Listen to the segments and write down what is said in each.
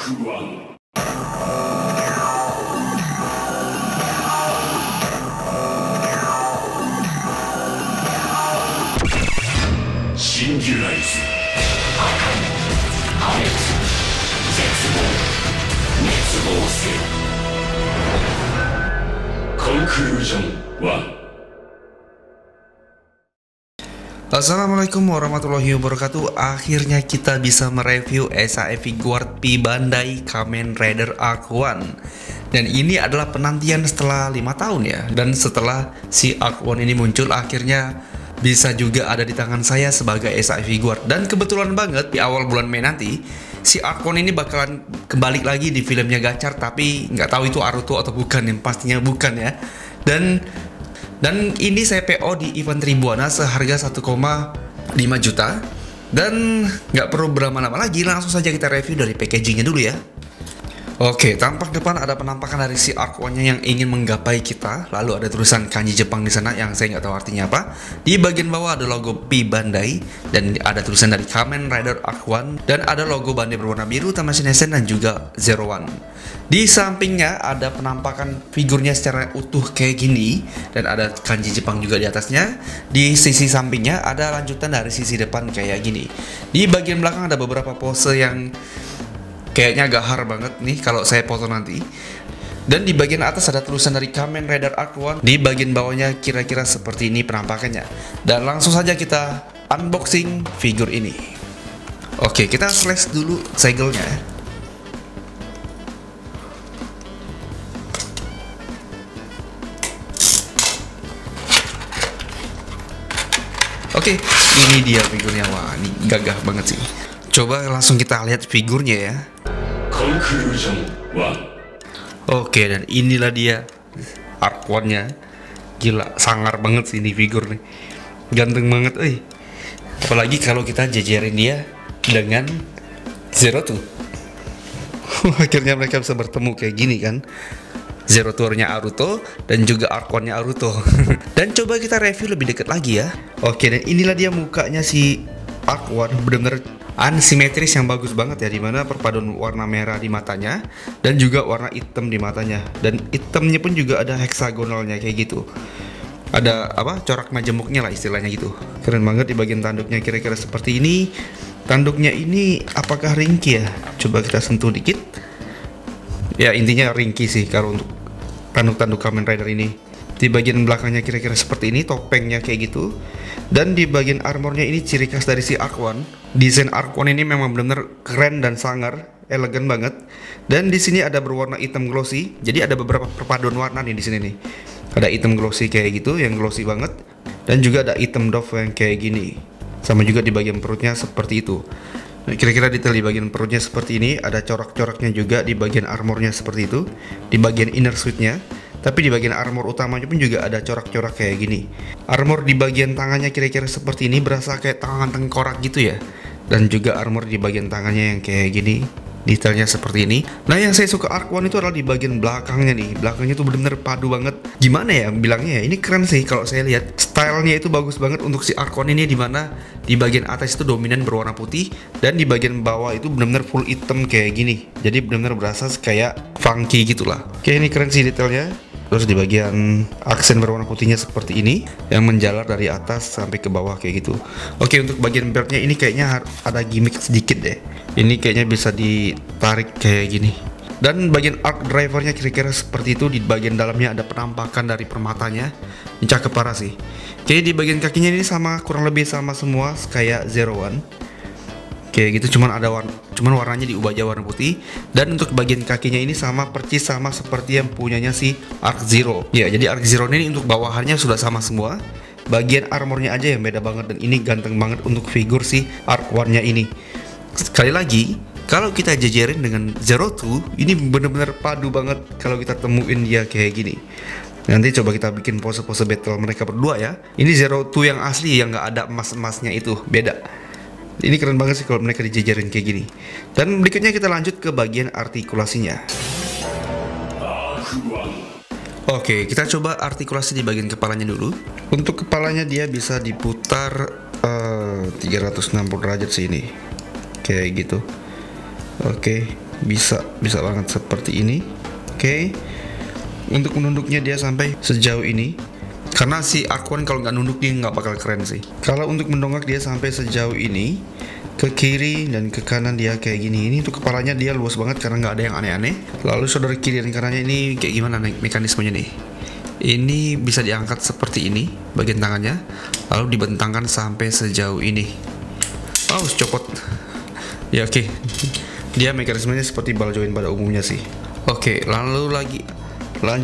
シンギュライズ破滅絶望滅亡せよコンクルージョン1。 Assalamualaikum warahmatullahi wabarakatuh. Akhirnya kita bisa mereview SAE Figuart P Bandai Kamen Rider Arc 1. Dan ini adalah penantian setelah 5 tahun ya. Dan setelah si Arc 1 ini muncul, akhirnya bisa juga ada di tangan saya sebagai SAE Figuart. Dan kebetulan banget di awal bulan Mei nanti si Arc 1 ini bakalan kembali lagi di filmnya Gachar. Tapi nggak tahu itu Aruto atau bukan, yang pastinya bukan ya. Dan ini saya PO di event Tribuana seharga 1,5 juta. Dan nggak perlu berlama-lama lagi, langsung saja kita review dari packagingnya dulu ya. Oke, tampak depan ada penampakan dari si Arc 1-nya yang ingin menggapai kita. Lalu ada tulisan kanji Jepang di sana yang saya nggak tahu artinya apa. Di bagian bawah ada logo P Bandai dan ada tulisan dari Kamen Rider Arc 1 dan ada logo Bandai berwarna biru, Tamashii Nessen dan juga Zero One. Di sampingnya ada penampakan figurnya secara utuh kayak gini dan ada kanji Jepang juga di atasnya. Di sisi sampingnya ada lanjutan dari sisi depan kayak gini. Di bagian belakang ada beberapa pose yang kayaknya gahar banget nih kalau saya foto nanti. Dan di bagian atas ada tulisan dari Kamen Rider Arc 1. Di bagian bawahnya kira-kira seperti ini penampakannya. Dan langsung saja kita unboxing figur ini. Oke, kita slash dulu segelnya. Oke, ini dia figurnya. Wah, ini gagah banget sih. Coba langsung kita lihat figurnya ya. Conclusion 1. Oke, dan inilah dia Arc 1-nya. Gila, sangar banget sih ini figur nih. Ganteng banget, apalagi kalau kita jejerin dia dengan Zero Two. Akhirnya mereka bisa bertemu kayak gini kan. Zero Two-nya Aruto dan juga Arc 1-nya Aruto. Dan coba kita review lebih dekat lagi ya. Oke, dan inilah dia mukanya si Arc 1, bener-bener unsimetris yang bagus banget ya, dimana perpaduan warna merah di matanya dan juga warna hitam di matanya, dan hitamnya pun juga ada heksagonalnya kayak gitu, ada apa, corak majemuknya lah istilahnya gitu. Keren banget. Di bagian tanduknya kira-kira seperti ini. Tanduknya ini apakah ringkih ya, coba kita sentuh dikit ya, intinya ringkih sih kalau untuk tanduk-tanduk Kamen Rider ini. Di bagian belakangnya kira-kira seperti ini, topengnya kayak gitu. Dan di bagian armornya ini ciri khas dari si Arc 1. Desain Arc 1 ini memang benar-benar keren dan sangar, elegan banget. Dan di sini ada berwarna hitam glossy. Jadi ada beberapa perpaduan warna nih di sini nih. Ada hitam glossy kayak gitu, yang glossy banget. Dan juga ada hitam doff yang kayak gini. Sama juga di bagian perutnya seperti itu. Kira-kira detail di bagian perutnya seperti ini. Ada corak-coraknya juga di bagian armornya seperti itu. Di bagian inner suitnya. Tapi di bagian armor utamanya pun juga ada corak-corak kayak gini. Armor di bagian tangannya kira-kira seperti ini, berasa kayak tangan tengkorak gitu ya. Dan juga armor di bagian tangannya yang kayak gini, detailnya seperti ini. Nah, yang saya suka Arc 1 itu adalah di bagian belakangnya nih. Belakangnya tuh bener-bener padu banget. Gimana ya bilangnya ya, ini keren sih kalau saya lihat. Stylenya itu bagus banget untuk si Arc 1 ini, dimana di bagian atas itu dominan berwarna putih dan di bagian bawah itu bener-bener full hitam kayak gini. Jadi bener-bener berasa kayak funky gitulah. Oke, ini keren sih detailnya. Terus di bagian aksen berwarna putihnya seperti ini, yang menjalar dari atas sampai ke bawah kayak gitu. Oke, untuk bagian beltnya ini kayaknya ada gimmick sedikit deh. Ini kayaknya bisa ditarik kayak gini. Dan bagian arc drivernya kira-kira seperti itu. Di bagian dalamnya ada penampakan dari permatanya. Ini cakep parah sih. Oke, di bagian kakinya ini sama, kurang lebih sama semua kayak Zero One. Kayak gitu, cuman warnanya diubah aja warna putih. Dan untuk bagian kakinya ini sama persis sama seperti yang punyanya si Arc Zero. Ya, jadi Arc Zero ini untuk bawahannya sudah sama semua. Bagian armornya aja yang beda banget, dan ini ganteng banget untuk figur si Arc 1-nya ini. Sekali lagi, kalau kita jejerin dengan Zero Two, ini bener-bener padu banget kalau kita temuin dia kayak gini. Nanti coba kita bikin pose-pose battle mereka berdua ya. Ini Zero Two yang asli, yang nggak ada emas-emasnya itu, beda. Ini keren banget sih kalau mereka dijejerin kayak gini. Dan berikutnya kita lanjut ke bagian artikulasinya. Oke, kita coba artikulasi di bagian kepalanya dulu. Untuk kepalanya dia bisa diputar 360 derajat sih ini. Kayak gitu. Oke, bisa banget seperti ini. Oke. Untuk menunduknya dia sampai sejauh ini. Karena si Arc One kalau nggak nunduk dia nggak bakal keren sih. Kalau untuk mendongak dia sampai sejauh ini, ke kiri dan ke kanan dia kayak gini. Ini untuk kepalanya dia luas banget karena nggak ada yang aneh-aneh. Lalu shoulder kiri dan kanannya ini kayak gimana mekanismenya nih? Ini bisa diangkat seperti ini bagian tangannya, lalu dibentangkan sampai sejauh ini. Oh, copot. Ya oke. Dia mekanismenya seperti ball joint pada umumnya sih. Oke, lanjut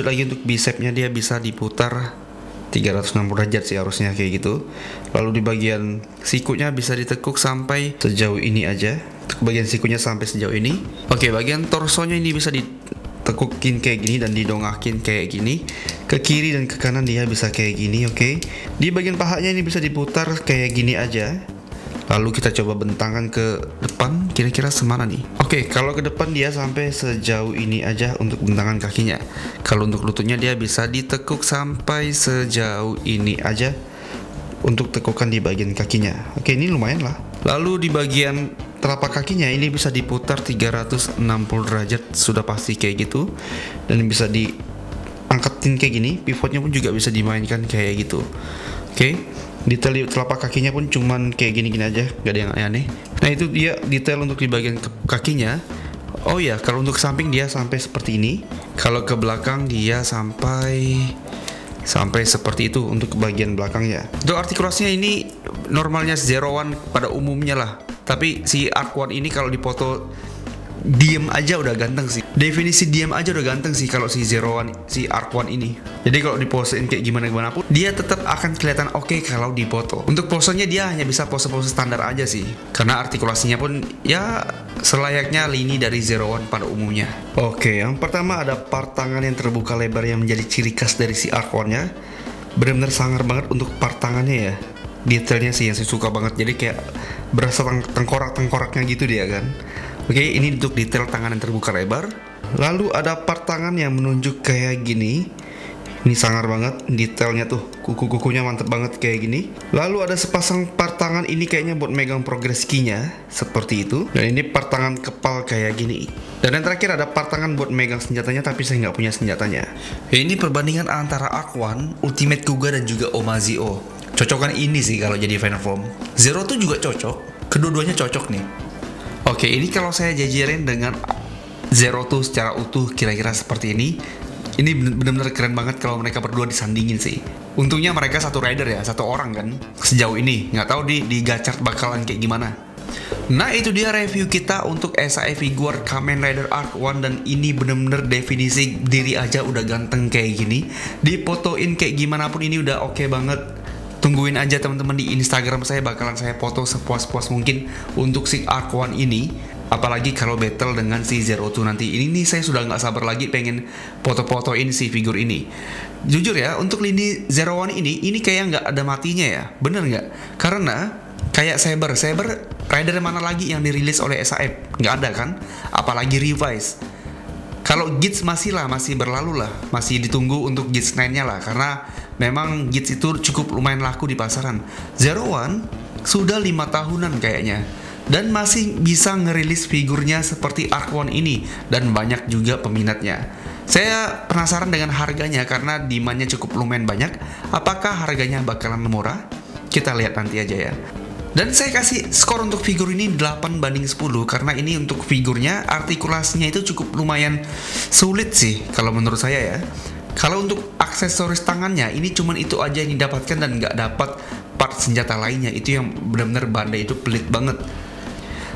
lagi untuk bicepnya dia bisa diputar 360 derajat sih harusnya kayak gitu. Lalu di bagian sikunya bisa ditekuk sampai sejauh ini aja. Untuk bagian sikunya sampai sejauh ini. Oke, bagian torsonya ini bisa ditekukin kayak gini dan didongakin kayak gini. Ke kiri dan ke kanan dia bisa kayak gini, oke. Di bagian pahanya ini bisa diputar kayak gini aja. Lalu kita coba bentangkan ke depan, kira-kira semana nih? Oke, kalau ke depan dia sampai sejauh ini aja untuk bentangan kakinya. Kalau untuk lututnya dia bisa ditekuk sampai sejauh ini aja untuk tekukan di bagian kakinya. Oke, ini lumayan lah. Lalu di bagian telapak kakinya ini bisa diputar 360 derajat, sudah pasti kayak gitu. Dan bisa diangkatin kayak gini, pivotnya pun juga bisa dimainkan kayak gitu. Oke. Detail di telapak kakinya pun cuman kayak gini-gini aja, gak ada yang aneh-aneh. Nah itu dia detail untuk di bagian kakinya. Oh ya, kalau untuk samping dia sampai seperti ini. Kalau ke belakang dia sampai seperti itu untuk bagian belakangnya. Untuk artikulasinya ini normalnya Zero One pada umumnya lah. Tapi si Arc One ini kalau dipoto diem aja udah ganteng sih. Definisi diem aja udah ganteng sih kalau si Zero One, si Arc One ini. Jadi kalau diposein kayak gimana pun, dia tetap akan kelihatan oke kalau dipoto. Untuk posenya dia hanya bisa pose-pose standar aja sih. Karena artikulasinya pun ya selayaknya lini dari Zero One pada umumnya. Oke, yang pertama ada part tangan yang terbuka lebar yang menjadi ciri khas dari si Arc One-nya. Benar-benar sangar banget untuk part tangannya ya. Detailnya sih yang saya suka banget. Jadi kayak berasa tengkorak-tengkoraknya gitu dia kan. Oke, ini untuk detail tangan yang terbuka lebar. Lalu ada part tangan yang menunjuk kayak gini. Ini sangar banget detailnya tuh. Kuku-kukunya mantep banget kayak gini. Lalu ada sepasang part tangan ini kayaknya buat megang progress key-nya seperti itu. Dan ini part tangan kepal kayak gini. Dan yang terakhir ada part tangan buat megang senjatanya, tapi saya nggak punya senjatanya. Ini perbandingan antara Arc One, Ultimate Kuga dan juga Omazio. Cocokan ini sih kalau jadi Final Form. Zero tuh juga cocok. Kedua-duanya cocok nih. Oke, ini kalau saya jajarin dengan Zero tuh secara utuh kira-kira seperti ini. Ini benar-benar keren banget kalau mereka berdua disandingin sih. Untungnya mereka satu rider ya, satu orang kan. Sejauh ini, nggak tahu di gacor bakalan kayak gimana. Nah itu dia review kita untuk SAE figure Kamen Rider Arc One. Dan ini bener-bener definisi diri aja udah ganteng kayak gini. Dipotoin kayak gimana pun ini udah oke banget. Tungguin aja teman-teman di Instagram saya, bakalan saya foto sepuas-puas mungkin untuk si Arc One ini. Apalagi kalau battle dengan si Zero Two nanti. Ini saya sudah nggak sabar lagi pengen foto-fotoin si figur ini. Jujur ya, untuk lini Zero One ini kayak nggak ada matinya ya. Bener nggak? Karena kayak Saber rider mana lagi yang dirilis oleh SAF? Nggak ada kan? Apalagi Revise. Kalau Gits masih berlalu lah, masih ditunggu untuk Gits 9-nya lah, karena memang Gits itu cukup lumayan laku di pasaran. Zero One sudah 5 tahunan kayaknya, dan masih bisa ngerilis figurnya seperti Arc One ini, dan banyak juga peminatnya. Saya penasaran dengan harganya karena demand-nya cukup lumayan banyak. Apakah harganya bakalan murah? Kita lihat nanti aja ya. Dan saya kasih skor untuk figur ini 8/10 karena ini untuk figurnya artikulasinya itu cukup lumayan sulit sih kalau menurut saya ya. Kalau untuk aksesoris tangannya ini cuman itu aja yang didapatkan dan nggak dapat part senjata lainnya. Itu yang benar-benar Bandai itu pelit banget.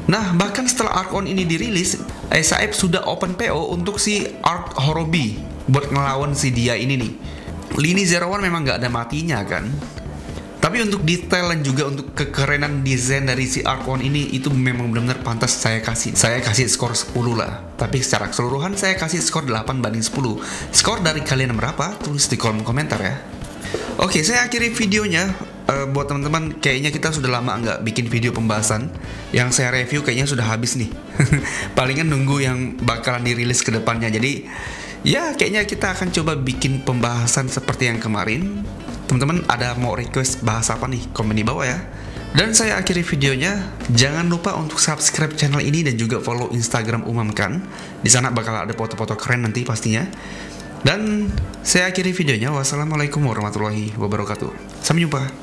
Nah bahkan setelah Arc One ini dirilis, SAF sudah open PO untuk si Arc Horobi buat ngelawan si dia ini nih. Lini Zero One memang nggak ada matinya kan. Tapi untuk detail dan juga untuk kekerenan desain dari si Arc One ini itu memang benar-benar pantas saya kasih. Saya kasih skor 10 lah. Tapi secara keseluruhan saya kasih skor 8/10. Skor dari kalian berapa? Tulis di kolom komentar ya. Oke, saya akhiri videonya. Buat teman-teman, kayaknya kita sudah lama nggak bikin video pembahasan. Yang saya review kayaknya sudah habis nih. Palingan nunggu yang bakalan dirilis ke depannya. Jadi ya kayaknya kita akan coba bikin pembahasan seperti yang kemarin. Teman-teman ada mau request bahas apa nih? Komen di bawah ya. Dan saya akhiri videonya. Jangan lupa untuk subscribe channel ini dan juga follow Instagram Umamkan. Di sana bakal ada foto-foto keren nanti pastinya. Dan saya akhiri videonya. Wassalamualaikum warahmatullahi wabarakatuh. Sampai jumpa.